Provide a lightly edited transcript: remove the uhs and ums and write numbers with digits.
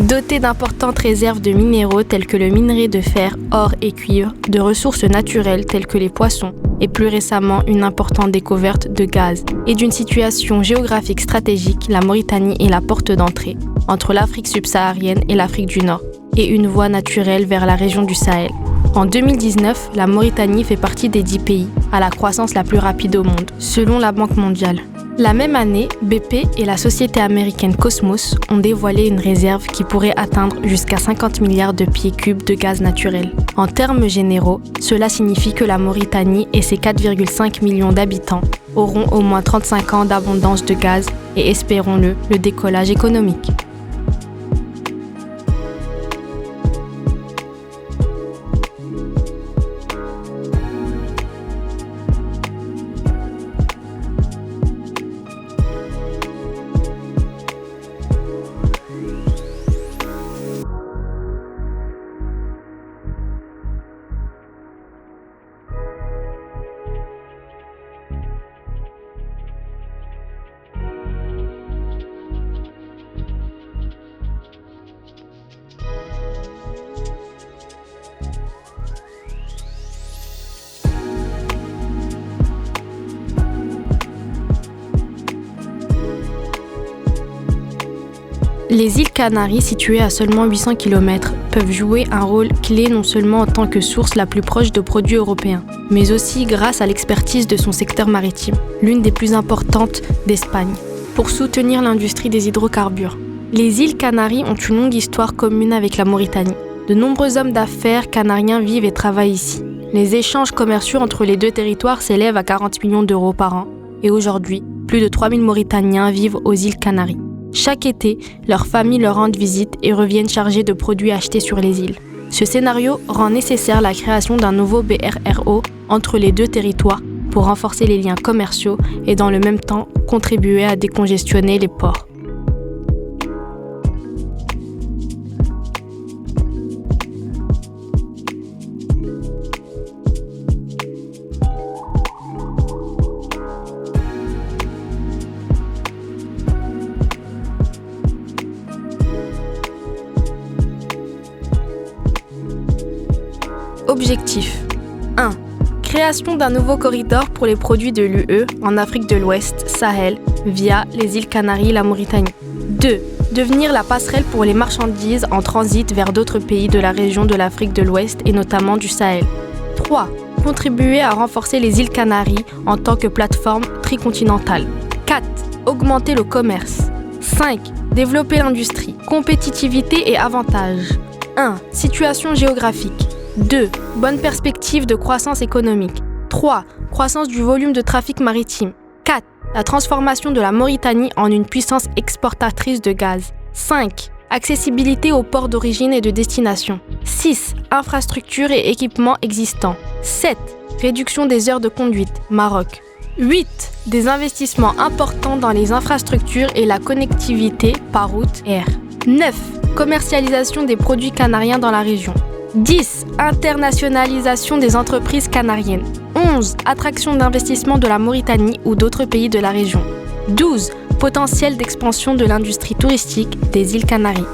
Dotée d'importantes réserves de minéraux tels que le minerai de fer, or et cuivre, de ressources naturelles telles que les poissons, et plus récemment une importante découverte de gaz, et d'une situation géographique stratégique, la Mauritanie est la porte d'entrée entre l'Afrique subsaharienne et l'Afrique du Nord, et une voie naturelle vers la région du Sahel. En 2019, la Mauritanie fait partie des 10 pays à la croissance la plus rapide au monde, selon la Banque mondiale. La même année, BP et la société américaine Cosmos ont dévoilé une réserve qui pourrait atteindre jusqu'à 50 milliards de pieds cubes de gaz naturel. En termes généraux, cela signifie que la Mauritanie et ses 4,5 millions d'habitants auront au moins 35 ans d'abondance de gaz et, espérons-le, le décollage économique. Les îles Canaries, situées à seulement 800 km, peuvent jouer un rôle clé non seulement en tant que source la plus proche de produits européens, mais aussi grâce à l'expertise de son secteur maritime, l'une des plus importantes d'Espagne, pour soutenir l'industrie des hydrocarbures. Les îles Canaries ont une longue histoire commune avec la Mauritanie. De nombreux hommes d'affaires canariens vivent et travaillent ici. Les échanges commerciaux entre les deux territoires s'élèvent à 40 millions d'euros par an, et aujourd'hui, plus de 3000 Mauritaniens vivent aux îles Canaries. Chaque été, leurs familles leur rendent visite et reviennent chargées de produits achetés sur les îles. Ce scénario rend nécessaire la création d'un nouveau BRRO entre les deux territoires pour renforcer les liens commerciaux et dans le même temps contribuer à décongestionner les ports. Objectif 1. Création d'un nouveau corridor pour les produits de l'UE en Afrique de l'Ouest, Sahel, via les îles Canaries et la Mauritanie. 2. Devenir la passerelle pour les marchandises en transit vers d'autres pays de la région de l'Afrique de l'Ouest et notamment du Sahel. 3. Contribuer à renforcer les îles Canaries en tant que plateforme tricontinentale. 4. Augmenter le commerce. 5. Développer l'industrie. Compétitivité et avantages. 1. Situation géographique. 2. Bonne perspective de croissance économique. 3. Croissance du volume de trafic maritime. 4. La transformation de la Mauritanie en une puissance exportatrice de gaz. 5. Accessibilité aux ports d'origine et de destination. 6. Infrastructures et équipements existants. 7. Réduction des heures de conduite. Maroc. 8. Des investissements importants dans les infrastructures et la connectivité par route air. 9. Commercialisation des produits canariens dans la région. 10. Internationalisation des entreprises canariennes. 11. Attraction d'investissement de la Mauritanie ou d'autres pays de la région. 12. Potentiel d'expansion de l'industrie touristique des îles Canaries.